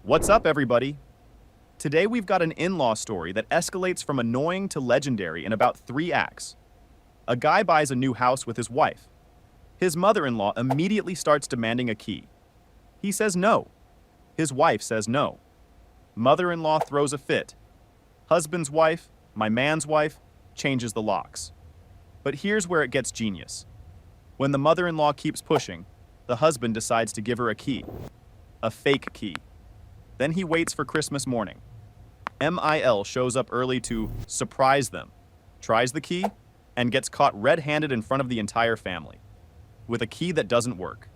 What's up, everybody? Today we've got an in-law story that escalates from annoying to legendary in about 3 acts. A guy buys a new house with his wife. His mother-in-law immediately starts demanding a key. He says no. His wife says no. Mother-in-law throws a fit. Husband's wife, my man's wife, changes the locks. But here's where it gets genius. When the mother-in-law keeps pushing, the husband decides to give her a key. A fake key. Then he waits for Christmas morning. MIL shows up early to surprise them, tries the key, and gets caught red-handed in front of the entire family, with a key that doesn't work.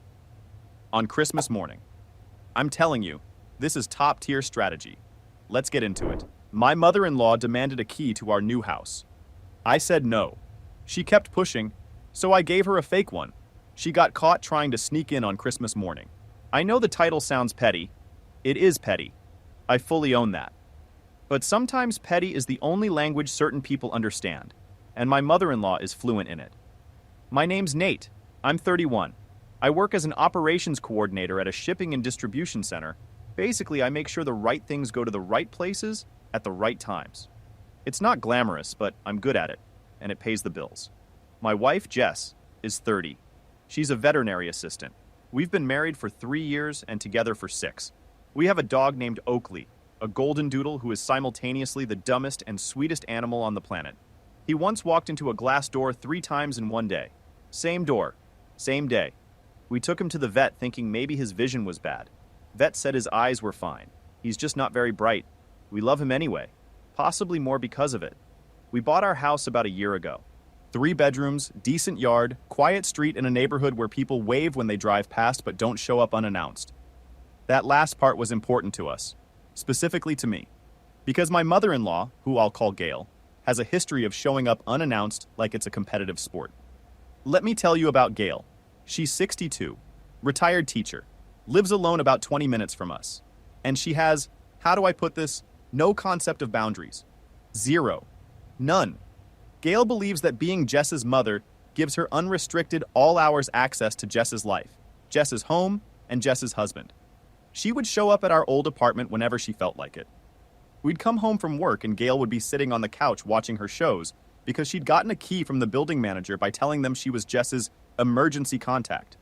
On Christmas morning. I'm telling you, this is top-tier strategy. Let's get into it. My mother-in-law demanded a key to our new house. I said no. She kept pushing, so I gave her a fake one. She got caught trying to sneak in on Christmas morning. I know the title sounds petty. It is petty. I fully own that. But sometimes petty is the only language certain people understand, and my mother-in-law is fluent in it. My name's Nate. I'm 31. I work as an operations coordinator at a shipping and distribution center. Basically, I make sure the right things go to the right places at the right times. It's not glamorous, but I'm good at it, and it pays the bills. My wife, Jess, is 30. She's a veterinary assistant. We've been married for 3 years and together for 6. We have a dog named Oakley, a golden doodle who is simultaneously the dumbest and sweetest animal on the planet. He once walked into a glass door 3 times in one day. Same door, same day. We took him to the vet thinking maybe his vision was bad. Vet said his eyes were fine. He's just not very bright. We love him anyway, possibly more because of it. We bought our house about a year ago. 3 bedrooms, decent yard, quiet street in a neighborhood where people wave when they drive past but don't show up unannounced. That last part was important to us, specifically to me, because my mother-in-law, who I'll call Gail, has a history of showing up unannounced like it's a competitive sport. Let me tell you about Gail. She's 62, retired teacher, lives alone about 20 minutes from us, and she has, how do I put this, no concept of boundaries. Zero. None. Gail believes that being Jess's mother gives her unrestricted all-hours access to Jess's life, Jess's home, and Jess's husband. She would show up at our old apartment whenever she felt like it. We'd come home from work and Gail would be sitting on the couch watching her shows because she'd gotten a key from the building manager by telling them she was Jess's emergency contact.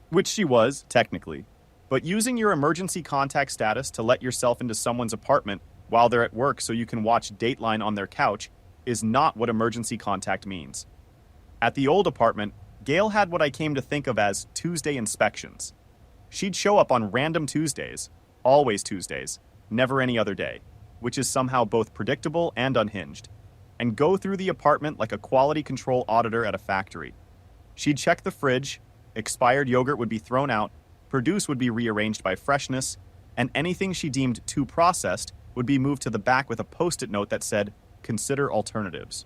Which she was, technically. But using your emergency contact status to let yourself into someone's apartment while they're at work so you can watch Dateline on their couch is not what emergency contact means. At the old apartment, Gail had what I came to think of as Tuesday inspections. She'd show up on random Tuesdays, always Tuesdays, never any other day, which is somehow both predictable and unhinged, and go through the apartment like a quality control auditor at a factory. She'd check the fridge, expired yogurt would be thrown out, produce would be rearranged by freshness, and anything she deemed too processed would be moved to the back with a post-it note that said, "Consider alternatives."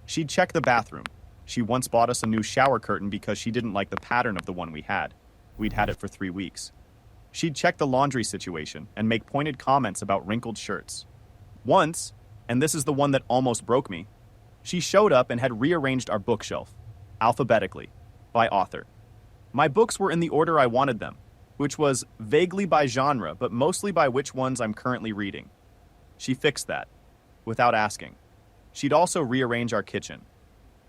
She'd check the bathroom. She once bought us a new shower curtain because she didn't like the pattern of the one we had. We'd had it for 3 weeks. She'd check the laundry situation and make pointed comments about wrinkled shirts. Once, and this is the one that almost broke me, she showed up and had rearranged our bookshelf, alphabetically, by author. My books were in the order I wanted them, which was vaguely by genre, but mostly by which ones I'm currently reading. She fixed that, without asking. She'd also rearrange our kitchen.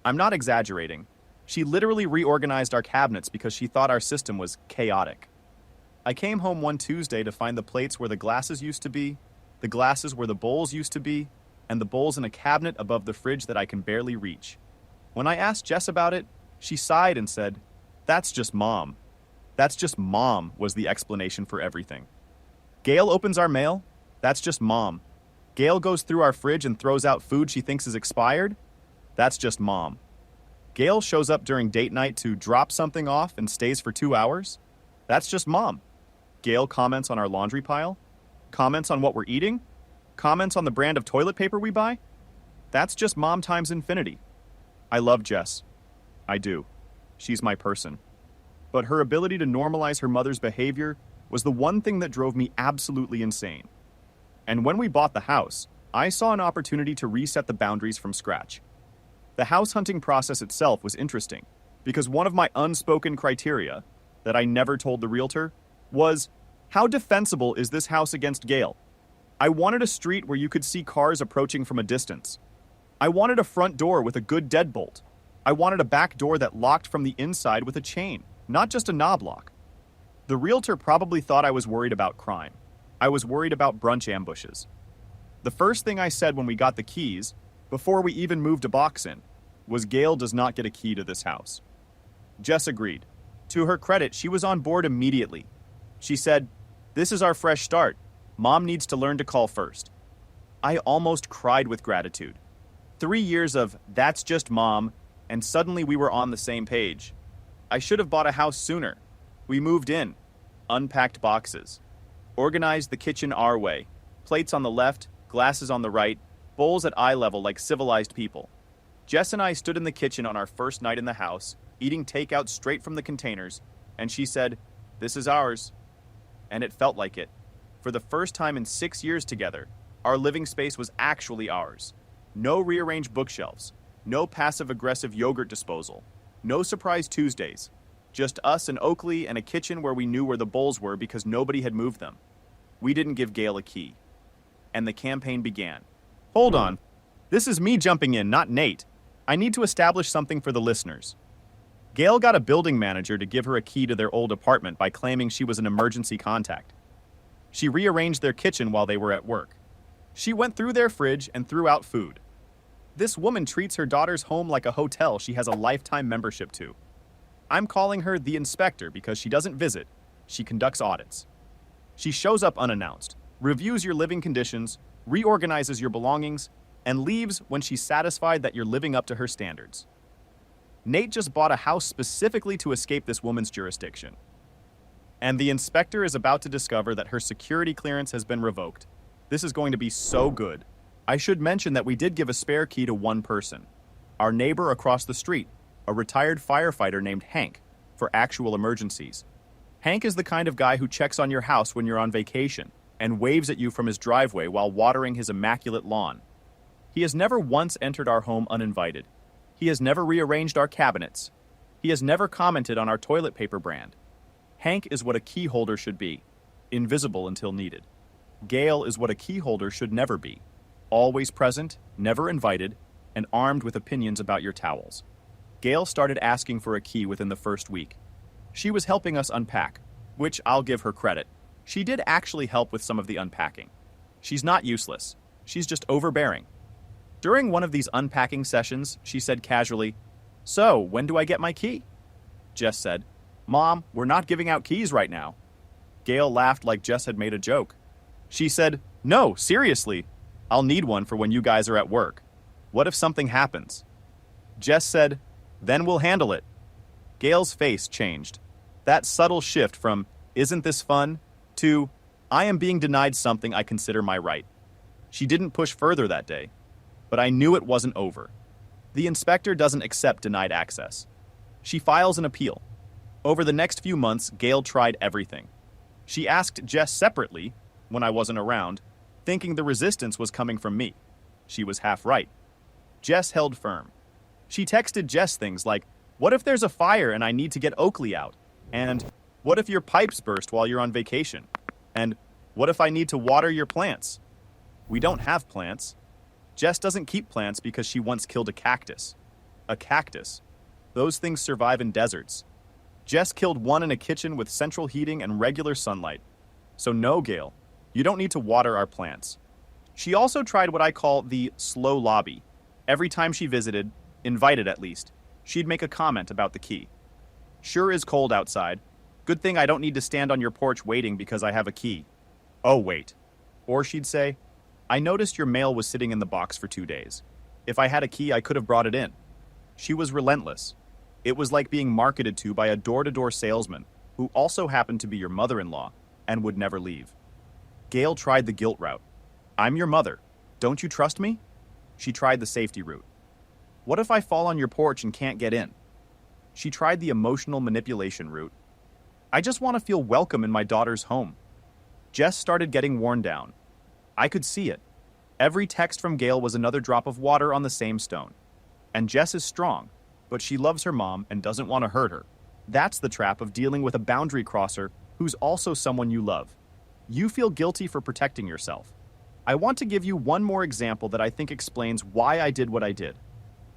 I'm not exaggerating. She literally reorganized our cabinets because she thought our system was chaotic. I came home one Tuesday to find the plates where the glasses used to be, the glasses where the bowls used to be, and the bowls in a cabinet above the fridge that I can barely reach. When I asked Jess about it, she sighed and said, "That's just mom." That's just mom was the explanation for everything. Gail opens our mail. That's just mom. Gail goes through our fridge and throws out food she thinks is expired. That's just mom. Gail shows up during date night to drop something off and stays for 2 hours. That's just mom. Gail comments on our laundry pile. Comments on what we're eating. Comments on the brand of toilet paper we buy. That's just mom times infinity. I love Jess. I do. She's my person. But her ability to normalize her mother's behavior was the one thing that drove me absolutely insane. And when we bought the house, I saw an opportunity to reset the boundaries from scratch. The house hunting process itself was interesting, because one of my unspoken criteria, that I never told the realtor, was How defensible is this house against Gail? I wanted a street where you could see cars approaching from a distance. I wanted a front door with a good deadbolt. I wanted a back door that locked from the inside with a chain, not just a knob lock. The realtor probably thought I was worried about crime. I was worried about brunch ambushes. The first thing I said when we got the keys, before we even moved a box in, was Gail does not get a key to this house. Jess agreed. To her credit, she was on board immediately. She said, "This is our fresh start. Mom needs to learn to call first." I almost cried with gratitude. 3 years of, "That's just Mom," and suddenly we were on the same page. I should have bought a house sooner. We moved in, unpacked boxes, organized the kitchen our way, plates on the left, glasses on the right, bowls at eye level like civilized people. Jess and I stood in the kitchen on our first night in the house, eating takeout straight from the containers, and she said, "This is ours." And it felt like it. For the first time in 6 years together, our living space was actually ours. No rearranged bookshelves, no passive-aggressive yogurt disposal, no surprise Tuesdays, just us and Oakley and a kitchen where we knew where the bowls were because nobody had moved them. We didn't give Gail a key. And the campaign began. Hold on. This is me jumping in, not Nate. I need to establish something for the listeners. Gail got a building manager to give her a key to their old apartment by claiming she was an emergency contact. She rearranged their kitchen while they were at work. She went through their fridge and threw out food. This woman treats her daughter's home like a hotel she has a lifetime membership to. I'm calling her the inspector because she doesn't visit, she conducts audits. She shows up unannounced, reviews your living conditions, reorganizes your belongings, and leaves when she's satisfied that you're living up to her standards. Nate just bought a house specifically to escape this woman's jurisdiction. And the inspector is about to discover that her security clearance has been revoked. This is going to be so good. I should mention that we did give a spare key to one person, our neighbor across the street, a retired firefighter named Hank, for actual emergencies. Hank is the kind of guy who checks on your house when you're on vacation and waves at you from his driveway while watering his immaculate lawn. He has never once entered our home uninvited. He has never rearranged our cabinets. He has never commented on our toilet paper brand. Hank is what a key holder should be, invisible until needed. Gail is what a key holder should never be, always present, never invited, and armed with opinions about your towels. Gail started asking for a key within the first week. She was helping us unpack, which I'll give her credit. She did actually help with some of the unpacking. She's not useless. She's just overbearing. During one of these unpacking sessions, she said casually, "So, when do I get my key?" Jess said, "Mom, we're not giving out keys right now." Gail laughed like Jess had made a joke. She said, "No, seriously, I'll need one for when you guys are at work. What if something happens?" Jess said, "Then we'll handle it." Gail's face changed. That subtle shift from, "Isn't this fun?" to, "I am being denied something I consider my right." She didn't push further that day, but I knew it wasn't over. The inspector doesn't accept denied access. She files an appeal. Over the next few months, Gail tried everything. She asked Jess separately, when I wasn't around, thinking the resistance was coming from me. She was half right. Jess held firm. She texted Jess things like, "What if there's a fire and I need to get Oakley out?" And, "What if your pipes burst while you're on vacation?" And, "What if I need to water your plants?" We don't have plants. Jess doesn't keep plants because she once killed a cactus. A cactus. Those things survive in deserts. Jess killed one in a kitchen with central heating and regular sunlight. So no, Gail, you don't need to water our plants. She also tried what I call the slow lobby. Every time she visited, invited at least, she'd make a comment about the key. "Sure is cold outside. Good thing I don't need to stand on your porch waiting because I have a key. Oh, wait." Or she'd say, "I noticed your mail was sitting in the box for 2 days. If I had a key, I could have brought it in." She was relentless. It was like being marketed to by a door-to-door salesman who also happened to be your mother-in-law and would never leave. Gail tried the guilt route. "I'm your mother. Don't you trust me?" She tried the safety route. "What if I fall on your porch and can't get in?" She tried the emotional manipulation route. "I just want to feel welcome in my daughter's home." Jess started getting worn down. I could see it. Every text from Gail was another drop of water on the same stone. And Jess is strong, but she loves her mom and doesn't want to hurt her. That's the trap of dealing with a boundary crosser who's also someone you love. You feel guilty for protecting yourself. I want to give you one more example that I think explains why I did what I did.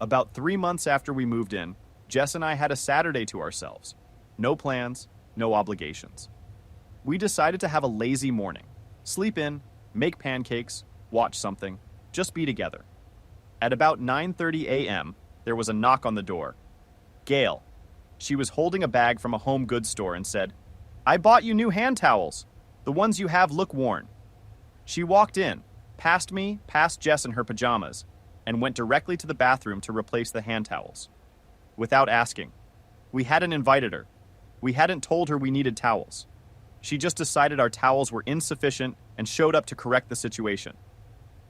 About 3 months after we moved in, Jess and I had a Saturday to ourselves. No plans, no obligations. We decided to have a lazy morning. Sleep in, make pancakes, watch something, just be together. At about 9:30 a.m., there was a knock on the door. Gail. She was holding a bag from a home goods store and said, "I bought you new hand towels. The ones you have look worn." She walked in, past me, past Jess in her pajamas, and went directly to the bathroom to replace the hand towels. Without asking. We hadn't invited her. We hadn't told her we needed towels. She just decided our towels were insufficient and showed up to correct the situation.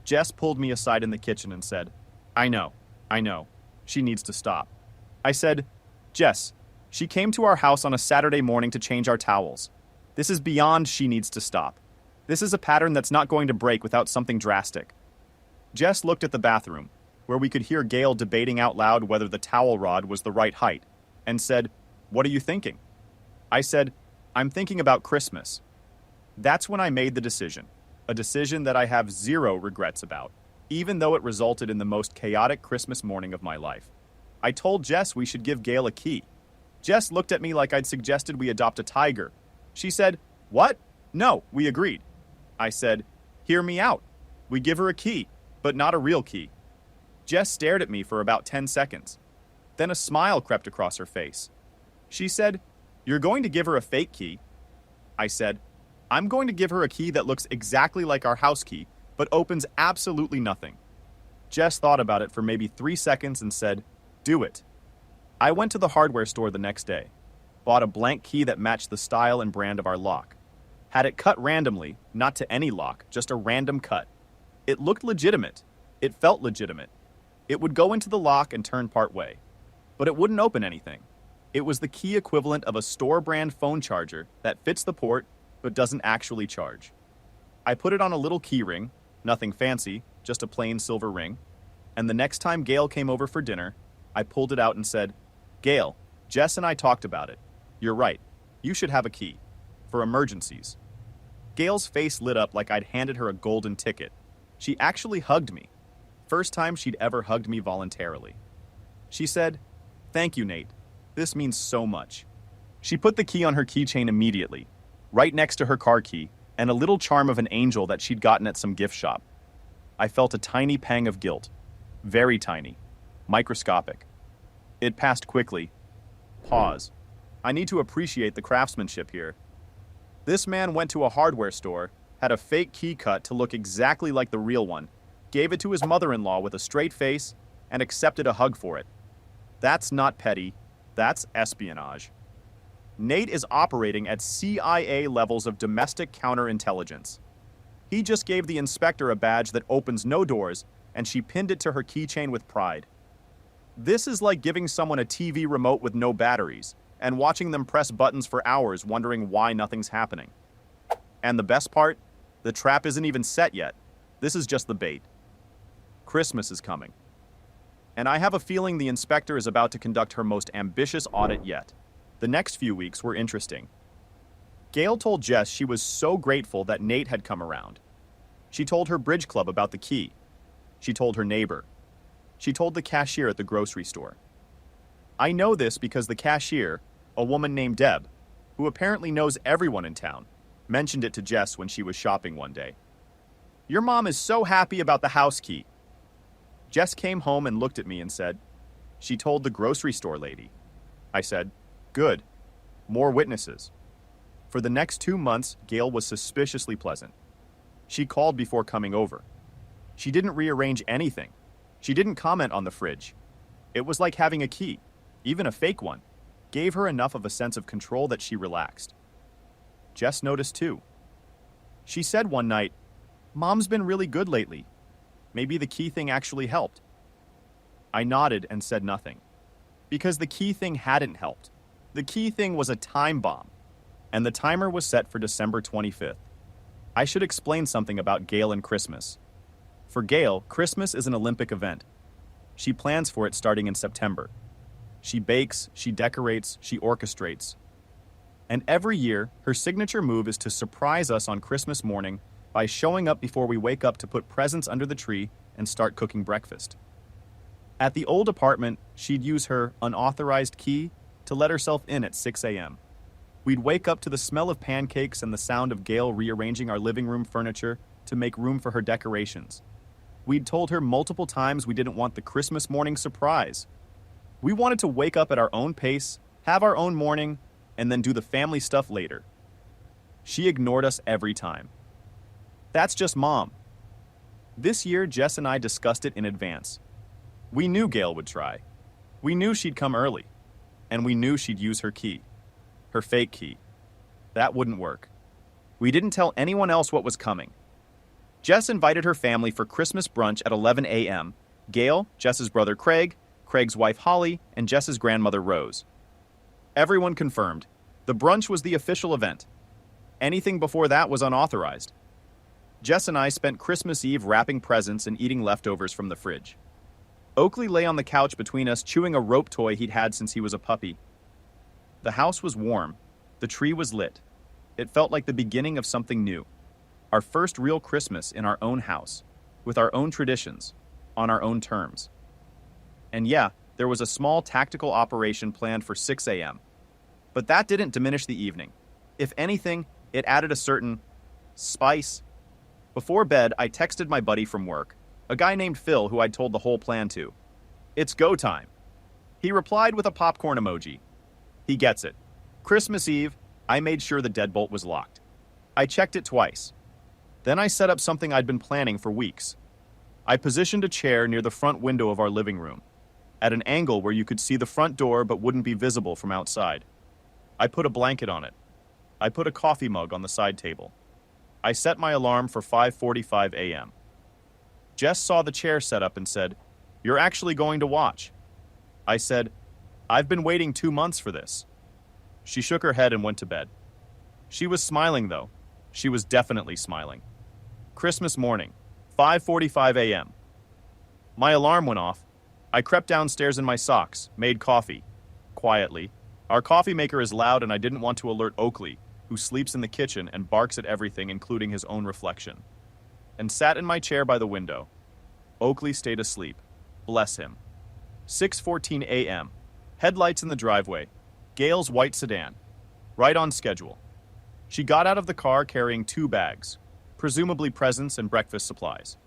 Jess pulled me aside in the kitchen and said, I know. She needs to stop." I said, "Jess, she came to our house on a Saturday morning to change our towels. This is beyond she needs to stop. This is a pattern that's not going to break without something drastic." Jess looked at the bathroom, where we could hear Gail debating out loud whether the towel rod was the right height, and said, "What are you thinking?" I said, "I'm thinking about Christmas." That's when I made the decision, a decision that I have zero regrets about, even though it resulted in the most chaotic Christmas morning of my life. I told Jess we should give Gail a key. Jess looked at me like I'd suggested we adopt a tiger. She said, "What? No, we agreed." I said, "Hear me out. We give her a key, but not a real key." Jess stared at me for about 10 seconds. Then a smile crept across her face. She said, "You're going to give her a fake key." I said, "I'm going to give her a key that looks exactly like our house key, but opens absolutely nothing." Jess thought about it for maybe 3 seconds and said, "Do it." I went to the hardware store the next day, bought a blank key that matched the style and brand of our lock. Had it cut randomly, not to any lock, just a random cut. It looked legitimate. It felt legitimate. It would go into the lock and turn part way. But it wouldn't open anything. It was the key equivalent of a store brand phone charger that fits the port but doesn't actually charge. I put it on a little key ring, nothing fancy, just a plain silver ring, and the next time Gail came over for dinner, I pulled it out and said, "Gail, Jess and I talked about it. You're right. You should have a key. For emergencies." Gail's face lit up like I'd handed her a golden ticket. She actually hugged me. First time she'd ever hugged me voluntarily. She said, "Thank you, Nate. This means so much." She put the key on her keychain immediately, right next to her car key, and a little charm of an angel that she'd gotten at some gift shop. I felt a tiny pang of guilt. Very tiny. Microscopic. It passed quickly. Pause. I need to appreciate the craftsmanship here. This man went to a hardware store, had a fake key cut to look exactly like the real one, gave it to his mother-in-law with a straight face, and accepted a hug for it. That's not petty. That's espionage. Nate is operating at CIA levels of domestic counterintelligence. He just gave the inspector a badge that opens no doors, and she pinned it to her keychain with pride. This is like giving someone a TV remote with no batteries, and watching them press buttons for hours wondering why nothing's happening. And the best part? The trap isn't even set yet. This is just the bait. Christmas is coming. And I have a feeling the inspector is about to conduct her most ambitious audit yet. The next few weeks were interesting. Gail told Jess she was so grateful that Nate had come around. She told her bridge club about the key. She told her neighbor. She told the cashier at the grocery store. I know this because the cashier, a woman named Deb, who apparently knows everyone in town, mentioned it to Jess when she was shopping one day. "Your mom is so happy about the house key." Jess came home and looked at me and said, "She told the grocery store lady." I said, "Good. More witnesses." For the next 2 months, Gail was suspiciously pleasant. She called before coming over. She didn't rearrange anything. She didn't comment on the fridge. It was like having a key, even a fake one, gave her enough of a sense of control that she relaxed. Jess noticed too. She said one night, "Mom's been really good lately. Maybe the key thing actually helped." I nodded and said nothing. Because the key thing hadn't helped. The key thing was a time bomb, and the timer was set for December 25th. I should explain something about Gail and Christmas. For Gail, Christmas is an Olympic event. She plans for it starting in September. She bakes, she decorates, she orchestrates. And every year, her signature move is to surprise us on Christmas morning by showing up before we wake up to put presents under the tree and start cooking breakfast. At the old apartment, she'd use her unauthorized key to let herself in at 6 a.m. We'd wake up to the smell of pancakes and the sound of Gail rearranging our living room furniture to make room for her decorations. We'd told her multiple times we didn't want the Christmas morning surprise. We wanted to wake up at our own pace, have our own morning, and then do the family stuff later. She ignored us every time. That's just Mom. This year, Jess and I discussed it in advance. We knew Gail would try. We knew she'd come early. And we knew she'd use her key. Her fake key. That wouldn't work. We didn't tell anyone else what was coming. Jess invited her family for Christmas brunch at 11 a.m. Gail, Jess's brother Craig, Craig's wife Holly, and Jess's grandmother Rose. Everyone confirmed. The brunch was the official event. Anything before that was unauthorized. Jess and I spent Christmas Eve wrapping presents and eating leftovers from the fridge. Oakley lay on the couch between us, chewing a rope toy he'd had since he was a puppy. The house was warm. The tree was lit. It felt like the beginning of something new. Our first real Christmas in our own house, with our own traditions, on our own terms. And yeah, there was a small tactical operation planned for 6 a.m. But that didn't diminish the evening. If anything, it added a certain spice. Before bed, I texted my buddy from work, a guy named Phil who I'd told the whole plan to. It's go time. He replied with a popcorn emoji. He gets it. Christmas Eve, I made sure the deadbolt was locked. I checked it twice. Then I set up something I'd been planning for weeks. I positioned a chair near the front window of our living room, at an angle where you could see the front door but wouldn't be visible from outside. I put a blanket on it. I put a coffee mug on the side table. I set my alarm for 5:45 a.m. Jess saw the chair set up and said, "You're actually going to watch." I said, "I've been waiting 2 months for this." She shook her head and went to bed. She was smiling, though. She was definitely smiling. Christmas morning, 5:45 a.m. My alarm went off. I crept downstairs in my socks, made coffee. Quietly. Our coffee maker is loud and I didn't want to alert Oakley, who sleeps in the kitchen and barks at everything, including his own reflection. And sat in my chair by the window. Oakley stayed asleep. Bless him. 6:14 a.m. Headlights in the driveway. Gail's white sedan. Right on schedule. She got out of the car carrying 2 bags, presumably presents and breakfast supplies.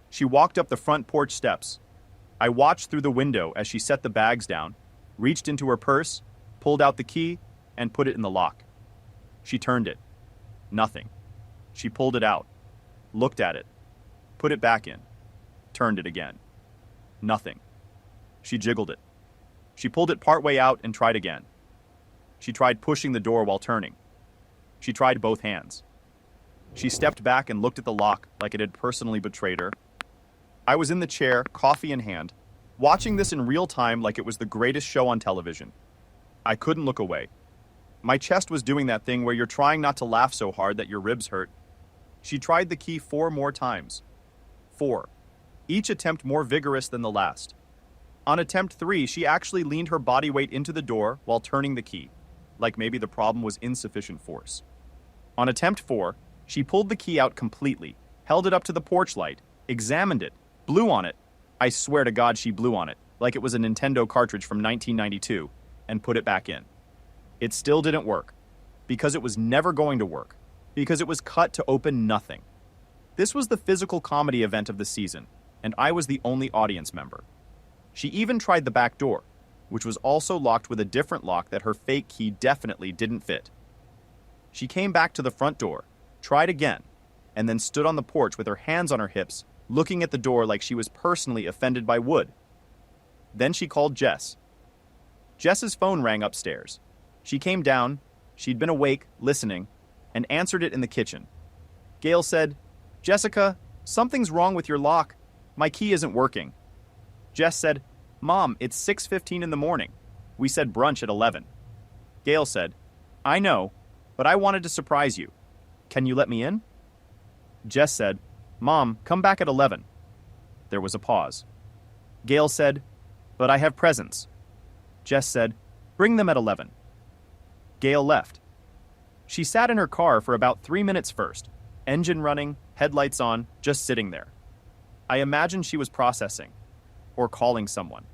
She walked up the front porch steps. I watched through the window as she set the bags down, reached into her purse, pulled out the key, and put it in the lock. She turned it. Nothing. She pulled it out, looked at it, put it back in, turned it again. Nothing. She jiggled it. She pulled it partway out and tried again. She tried pushing the door while turning. She tried both hands. She stepped back and looked at the lock like it had personally betrayed her. I was in the chair, coffee in hand, watching this in real time like it was the greatest show on television. I couldn't look away. My chest was doing that thing where you're trying not to laugh so hard that your ribs hurt. She tried the key 4 more times. 4. Each attempt more vigorous than the last. On attempt 3, she actually leaned her body weight into the door while turning the key, like maybe the problem was insufficient force. On attempt 4, she pulled the key out completely, held it up to the porch light, examined it, blew on it. I swear to God she blew on it, like it was a Nintendo cartridge from 1992, and put it back in. It still didn't work, because it was never going to work, because it was cut to open nothing. This was the physical comedy event of the season, and I was the only audience member. She even tried the back door, which was also locked with a different lock that her fake key definitely didn't fit. She came back to the front door, tried again, and then stood on the porch with her hands on her hips, looking at the door like she was personally offended by wood. Then she called Jess. Jess's phone rang upstairs. She came down, she'd been awake, listening, and answered it in the kitchen. Gail said, "Jessica, something's wrong with your lock. My key isn't working." Jess said, "Mom, it's 6:15 in the morning. We said brunch at 11. Gail said, "I know, but I wanted to surprise you. Can you let me in?" Jess said, "Mom, come back at 11. There was a pause. Gail said, "But I have presents." Jess said, "Bring them at 11. Gail left. She sat in her car for about 3 minutes first, engine running, headlights on, just sitting there. I imagined she was processing, or calling someone,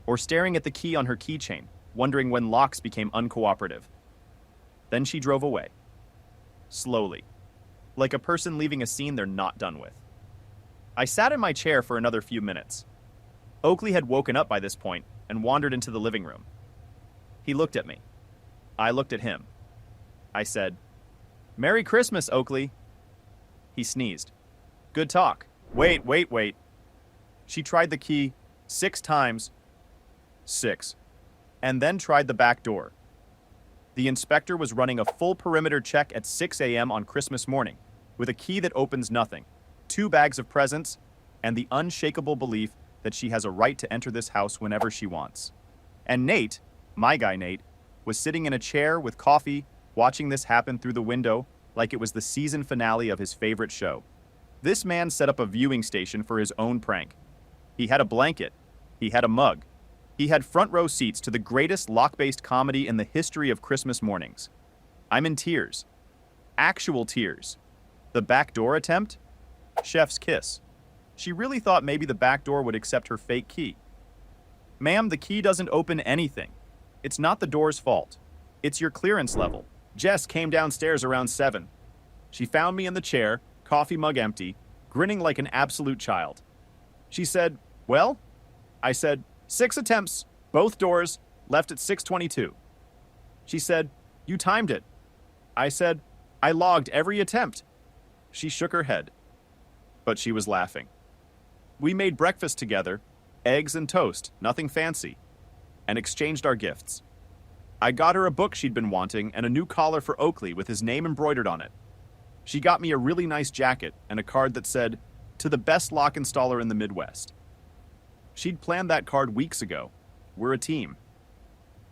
or staring at the key on her keychain, wondering when locks became uncooperative. Then she drove away. Slowly, like a person leaving a scene they're not done with. I sat in my chair for another few minutes. Oakley had woken up by this point and wandered into the living room. He looked at me. I looked at him. I said, "Merry Christmas, Oakley." He sneezed. "Good talk. Wait. She tried the key 6 times. 6. And then tried the back door. The inspector was running a full perimeter check at 6 a.m. on Christmas morning, with a key that opens nothing, 2 bags of presents, and the unshakable belief that she has a right to enter this house whenever she wants. And Nate, my guy Nate, was sitting in a chair with coffee, watching this happen through the window like it was the season finale of his favorite show. This man set up a viewing station for his own prank. He had a blanket. He had a mug. He had front row seats to the greatest lock-based comedy in the history of Christmas mornings. I'm in tears. Actual tears. The back door attempt? Chef's kiss. She really thought maybe the back door would accept her fake key. "Ma'am, the key doesn't open anything. It's not the door's fault. It's your clearance level." Jess came downstairs around 7. She found me in the chair, coffee mug empty, grinning like an absolute child. She said, "Well?" I said, 6 attempts, both doors, left at 6:22. She said, "You timed it." I said, "I logged every attempt." She shook her head, but she was laughing. We made breakfast together, eggs and toast, nothing fancy, and exchanged our gifts. I got her a book she'd been wanting and a new collar for Oakley with his name embroidered on it. She got me a really nice jacket and a card that said, "To the best lock installer in the Midwest." She'd planned that card weeks ago. We're a team.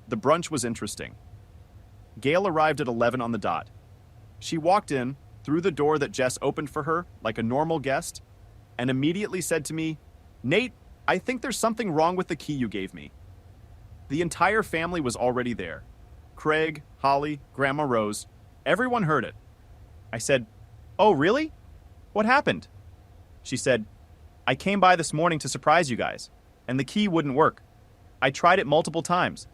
The brunch was interesting. Gail arrived at 11 on the dot. She walked in, through the door that Jess opened for her, like a normal guest, and immediately said to me, "Nate, I think there's something wrong with the key you gave me." The entire family was already there. Craig, Holly, Grandma Rose. Everyone heard it. I said, "Oh, really? What happened?" She said, "I came by this morning to surprise you guys, and the key wouldn't work. I tried it multiple times.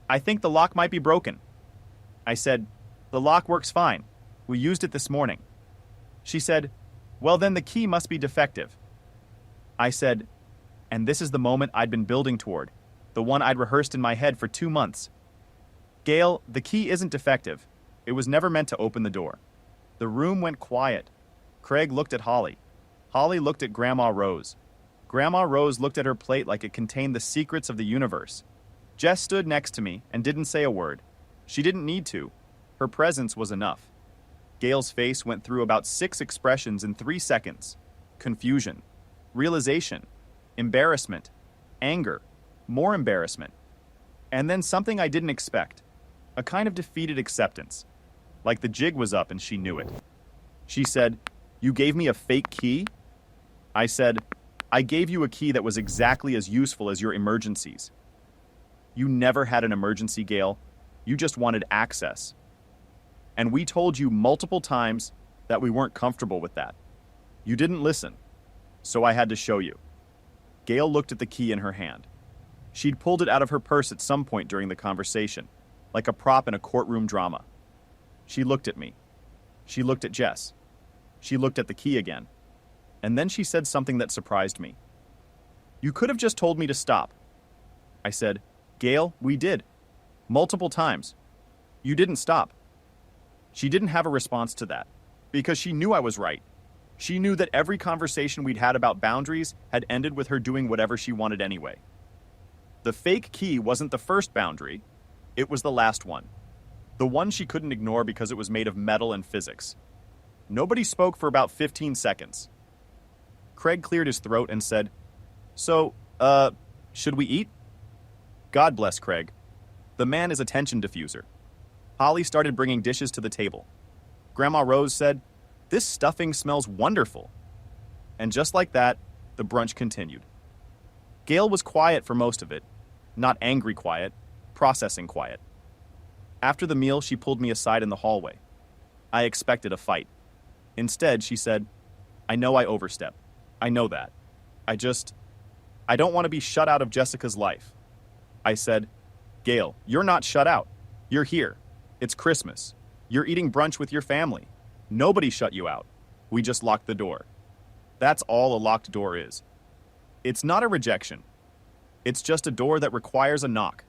I think the lock might be broken." I said, "The lock works fine. We used it this morning." She said, "Well, then the key must be defective." I said, and this is the moment I'd been building toward, the one I'd rehearsed in my head for 2 months. "Gail, the key isn't defective. It was never meant to open the door." The room went quiet. Craig looked at Holly. Holly looked at Grandma Rose. Grandma Rose looked at her plate like it contained the secrets of the universe. Jess stood next to me and didn't say a word. She didn't need to. Her presence was enough. Gail's face went through about 6 expressions in 3 seconds. Confusion, realization, embarrassment, anger, more embarrassment, and then something I didn't expect, a kind of defeated acceptance, like the jig was up and she knew it. She said, "You gave me a fake key?" I said, "I gave you a key that was exactly as useful as your emergencies." "You never had an emergency, Gail. You just wanted access. And we told you multiple times that we weren't comfortable with that. You didn't listen, so I had to show you." Gail looked at the key in her hand. She'd pulled it out of her purse at some point during the conversation, like a prop in a courtroom drama. She looked at me. She looked at Jess. She looked at the key again. And then she said something that surprised me. "You could have just told me to stop." I said, "Gail, we did. Multiple times. You didn't stop." She didn't have a response to that, because she knew I was right. She knew that every conversation we'd had about boundaries had ended with her doing whatever she wanted anyway. The fake key wasn't the first boundary. It was the last one. The one she couldn't ignore because it was made of metal and physics. Nobody spoke for about 15 seconds. Craig cleared his throat and said, "So, should we eat?" God bless Craig. The man is a tension diffuser. Holly started bringing dishes to the table. Grandma Rose said, "This stuffing smells wonderful." And just like that, the brunch continued. Gail was quiet for most of it. Not angry quiet, processing quiet. After the meal, she pulled me aside in the hallway. I expected a fight. Instead, she said, I know I overstep. I know that. I don't want to be shut out of Jessica's life. I said, Gail, you're not shut out. You're here. It's Christmas. You're eating brunch with your family. Nobody shut you out. We just locked the door. That's all a locked door is. It's not a rejection. It's just a door that requires a knock.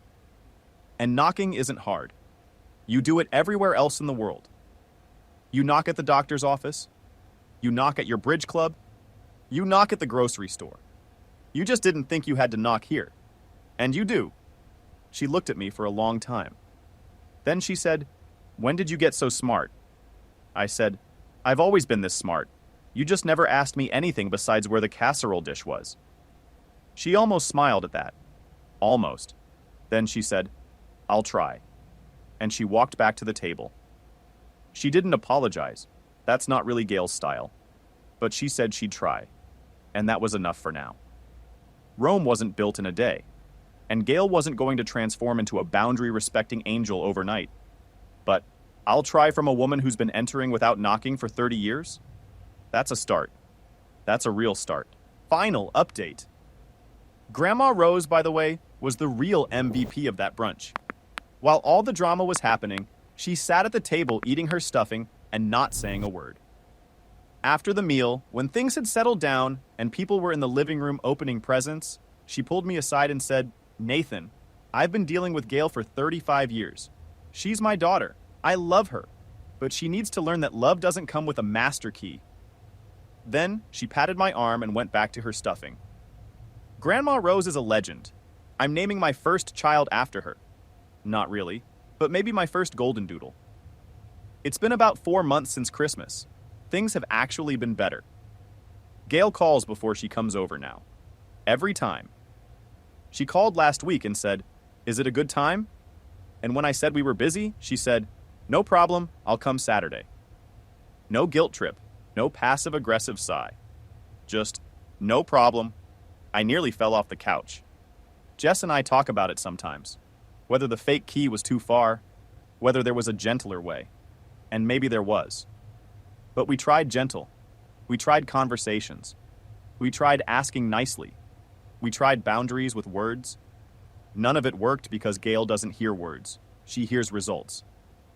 And knocking isn't hard. You do it everywhere else in the world. You knock at the doctor's office. You knock at your bridge club. You knock at the grocery store. You just didn't think you had to knock here. And you do. She looked at me for a long time. Then she said, When did you get so smart? I said, I've always been this smart. You just never asked me anything besides where the casserole dish was. She almost smiled at that. Almost. Then she said, I'll try. And she walked back to the table. She didn't apologize. That's not really Gail's style. But she said she'd try. And that was enough for now. Rome wasn't built in a day. And Gail wasn't going to transform into a boundary-respecting angel overnight. But I'll try from a woman who's been entering without knocking for 30 years? That's a start. That's a real start. Final update. Grandma Rose, by the way, was the real MVP of that brunch. While all the drama was happening, she sat at the table eating her stuffing and not saying a word. After the meal, when things had settled down and people were in the living room opening presents, she pulled me aside and said, Nathan, I've been dealing with Gail for 35 years. She's my daughter. I love her. But she needs to learn that love doesn't come with a master key. Then she patted my arm and went back to her stuffing. Grandma Rose is a legend. I'm naming my first child after her. Not really, but maybe my first golden doodle. It's been about 4 months since Christmas. Things have actually been better. Gail calls before she comes over now. Every time. She called last week and said, Is it a good time? And when I said we were busy, she said, No problem, I'll come Saturday. No guilt trip, no passive-aggressive sigh. Just, no problem. I nearly fell off the couch. Jess and I talk about it sometimes. Whether the fake key was too far, whether there was a gentler way. And maybe there was. But we tried gentle. We tried conversations. We tried asking nicely. We tried boundaries with words. None of it worked because Gail doesn't hear words. She hears results.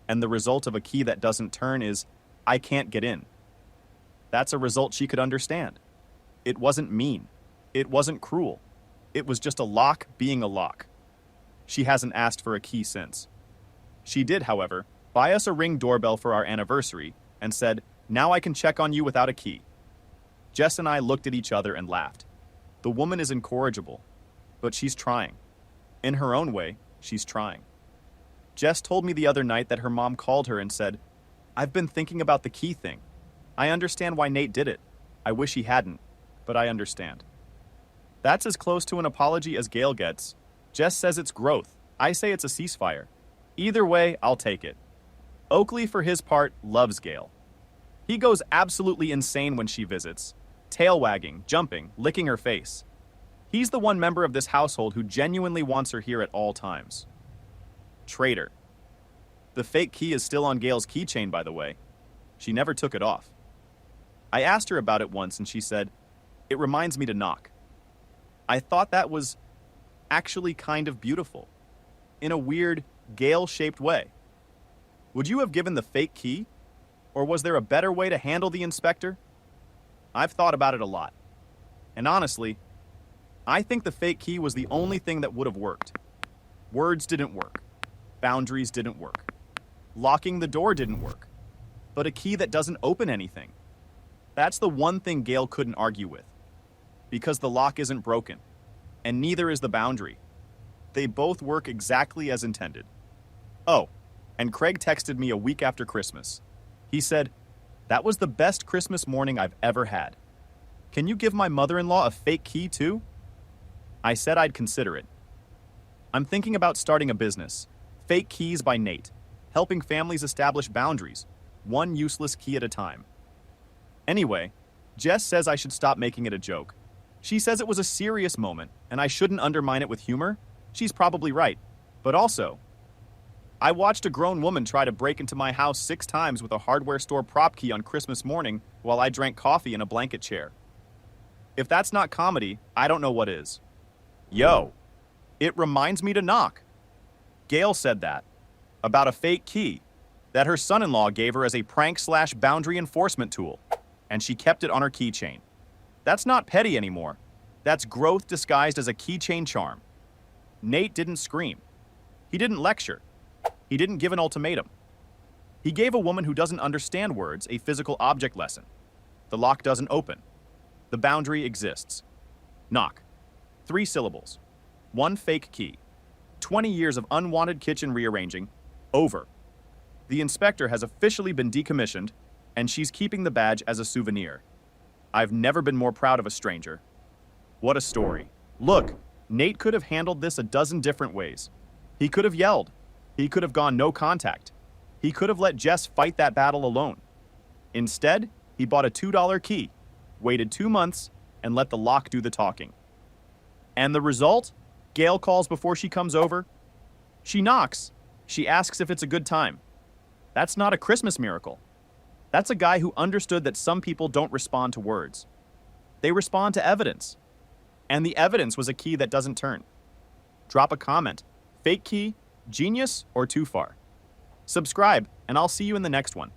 And the result of a key that doesn't turn is, I can't get in. That's a result she could understand. It wasn't mean. It wasn't cruel. It was just a lock being a lock. She hasn't asked for a key since. She did, however, buy us a Ring doorbell for our anniversary and said, Now I can check on you without a key. Jess and I looked at each other and laughed. The woman is incorrigible, but she's trying. In her own way, she's trying. Jess told me the other night that her mom called her and said, I've been thinking about the key thing. I understand why Nate did it. I wish he hadn't, but I understand. That's as close to an apology as Gail gets. Jess says it's growth. I say it's a ceasefire. Either way, I'll take it. Oakley, for his part, loves Gail. He goes absolutely insane when she visits, tail wagging, jumping, licking her face. He's the one member of this household who genuinely wants her here at all times. Traitor. The fake key is still on Gail's keychain, by the way. She never took it off. I asked her about it once and she said, It reminds me to knock. I thought that was actually kind of beautiful, in a weird, Gail-shaped way. Would you have given the fake key? Or was there a better way to handle the inspector? I've thought about it a lot. And honestly, I think the fake key was the only thing that would have worked. Words didn't work. Boundaries didn't work. Locking the door didn't work. But a key that doesn't open anything. That's the one thing Gail couldn't argue with. Because the lock isn't broken. And neither is the boundary. They both work exactly as intended. Oh, and Craig texted me a week after Christmas. He said, That was the best Christmas morning I've ever had. Can you give my mother-in-law a fake key too? I said I'd consider it. I'm thinking about starting a business, Fake Keys by Nate, helping families establish boundaries, one useless key at a time. Anyway, Jess says I should stop making it a joke. She says it was a serious moment, and I shouldn't undermine it with humor. She's probably right. But also, I watched a grown woman try to break into my house 6 times with a hardware store prop key on Christmas morning while I drank coffee in a blanket chair. If that's not comedy, I don't know what is. Yo, it reminds me to knock. Gail said that, about a fake key, that her son-in-law gave her as a prank/boundary enforcement tool, and she kept it on her keychain. That's not petty anymore. That's growth disguised as a keychain charm. Nate didn't scream. He didn't lecture. He didn't give an ultimatum. He gave a woman who doesn't understand words a physical object lesson. The lock doesn't open. The boundary exists. Knock. 3 syllables. 1 fake key. 20 years of unwanted kitchen rearranging. Over. The inspector has officially been decommissioned, and she's keeping the badge as a souvenir. I've never been more proud of a stranger. What a story. Look, Nate could have handled this a dozen different ways. He could have yelled. He could have gone no contact. He could have let Jess fight that battle alone. Instead, he bought a $2 key, waited 2 months, and let the lock do the talking. And the result? Gail calls before she comes over. She knocks. She asks if it's a good time. That's not a Christmas miracle. That's a guy who understood that some people don't respond to words. They respond to evidence. And the evidence was a key that doesn't turn. Drop a comment. Fake key, genius, or too far? Subscribe, and I'll see you in the next one.